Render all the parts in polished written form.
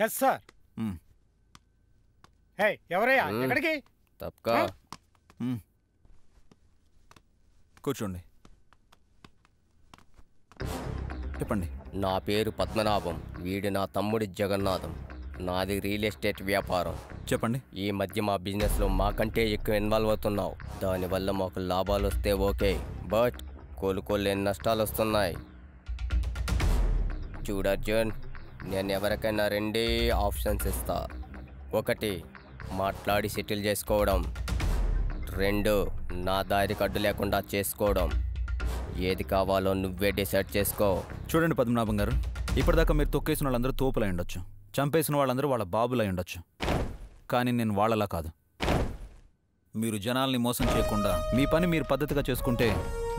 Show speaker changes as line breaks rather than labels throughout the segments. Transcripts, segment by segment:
Yes sir. హే ఎవరయ్యా, ఎక్కడికి?
తప్పకా
కూర్చోండి. చెప్పండి.
నా పేరు పద్మనాభం, వీడు నా తమ్ముడి జగన్నాథం. నాది రియల్ ఎస్టేట్ వ్యాపారం.
చెప్పండి.
ఈ మధ్య మా బిజినెస్లో మాకంటే ఎక్కువ ఇన్వాల్వ్ అవుతున్నావు. దానివల్ల మాకు లాభాలు వస్తే ఓకే, బట్ కోలుకోలేని నష్టాలు వస్తున్నాయి. చూడర్జున్, నేను ఎవరికైనా రెండే ఆప్షన్స్ ఇస్తా. ఒకటి, మాట్లాడి సెటిల్ చేసుకోవడం. రెండు, నా దారి కడ్డు లేకుండా చేసుకోవడం. ఏది కావాలో నువ్వే డిసైడ్ చేసుకో.
చూడండి పద్మనాభం గారు, ఇప్పటిదాకా మీరు తొక్కేసిన వాళ్ళందరూ తోపులై ఉండొచ్చు, చంపేసిన వాళ్ళందరూ వాళ్ళ బాబులై ఉండొచ్చు, కానీ నేను వాళ్ళలా కాదు. మీరు జనాల్ని మోసం చేయకుండా మీ పని మీరు పద్ధతిగా చేసుకుంటే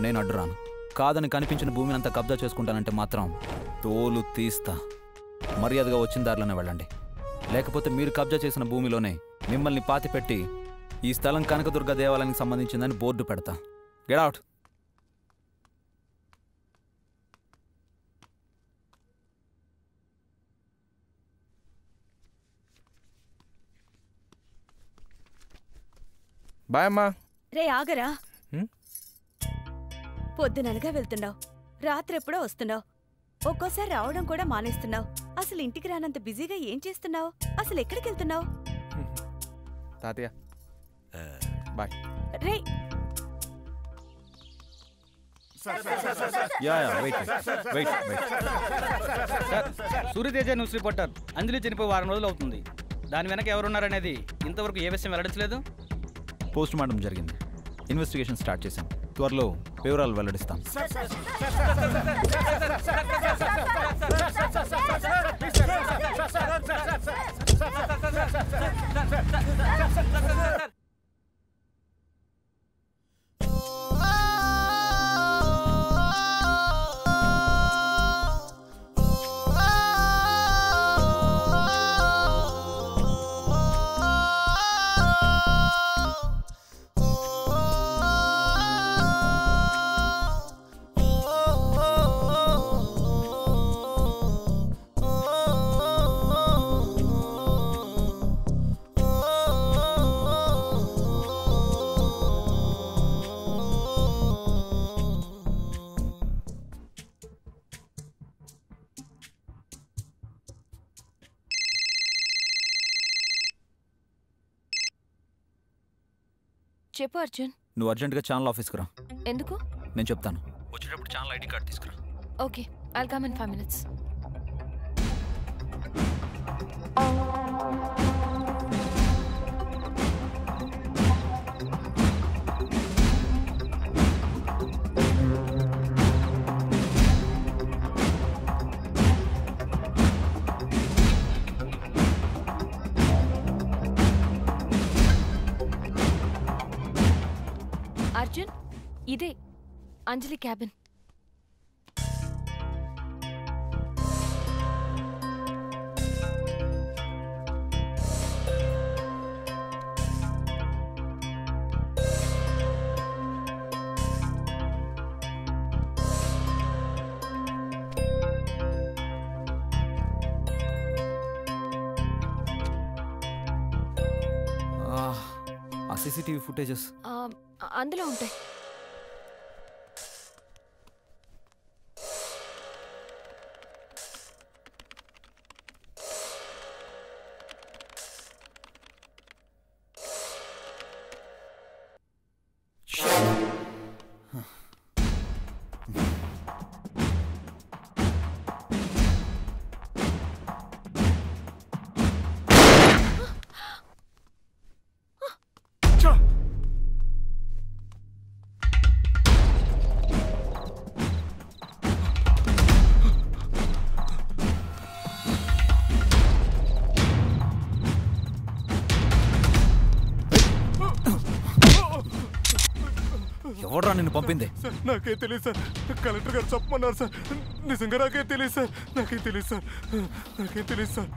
నేను అడ్డురాను. కాదని కనిపించిన భూమిని అంతా కబ్జా చేసుకుంటానంటే మాత్రం తోలు తీస్తా. మర్యాదగా వచ్చిన దారిలోనే వెళ్ళండి, లేకపోతే మీరు కబ్జా చేసిన భూమిలోనే మిమ్మల్ని పాతిపెట్టి ఈ స్థలం కనకదుర్గ దేవాలయానికి సంబంధించిందని బోర్డు పెడతా. Get out.
బాయ్ అమ్మా.
రే ఆగరా, పొద్దుననగా వెళ్తున్నావు, రాత్రి ఎప్పుడో వస్తున్నావు, ఒక్కోసారి రావడం కూడా మానేస్తున్నావు. అసలు ఇంటికి రానంత బిజీగా ఏం చేస్తున్నావు? అసలు ఎక్కడికి వెళ్తున్నావు?
తాతయ్య బాయ్.
రే
సూర్యతేజ న్యూస్ రిపోర్టర్ అంజలి చనిపోయి వారం రోజులు అవుతుంది. దాని వెనక ఎవరున్నారనేది ఇంతవరకు ఏ విషయం వెల్లడించలేదు.
పోస్ట్ మార్టం జరిగింది, ఇన్వెస్టిగేషన్ స్టార్ట్ చేశాం. త్వరలో వివరాలు వెల్లడిస్తాం.
చెప్పు అర్జున్.
నువ్వు అర్జెంటుగా ఛానల్ ఆఫీస్కి రా.
ఎందుకు?
నేను చెప్తాను. వచ్చేటప్పుడు ఛానల్ ఐడి కార్డ్ తీసుకురా.
Okay, I'll come in 5 minutes. Arjun, ఇదే అంజలి క్యాబిన్.
ఆ సీసీటీవీ ఫుటేజెస్
అందులో ఉంటాయి.
ఎవడ్రా నిన్ను పంపింది?
నాకే తెలియదు సార్, కలెక్టర్ గారు చెప్పమన్నారు సార్. నిజంగా నాకే తెలియదు సార్, నాకే తెలియదు సార్, నాకే తెలియదు సార్.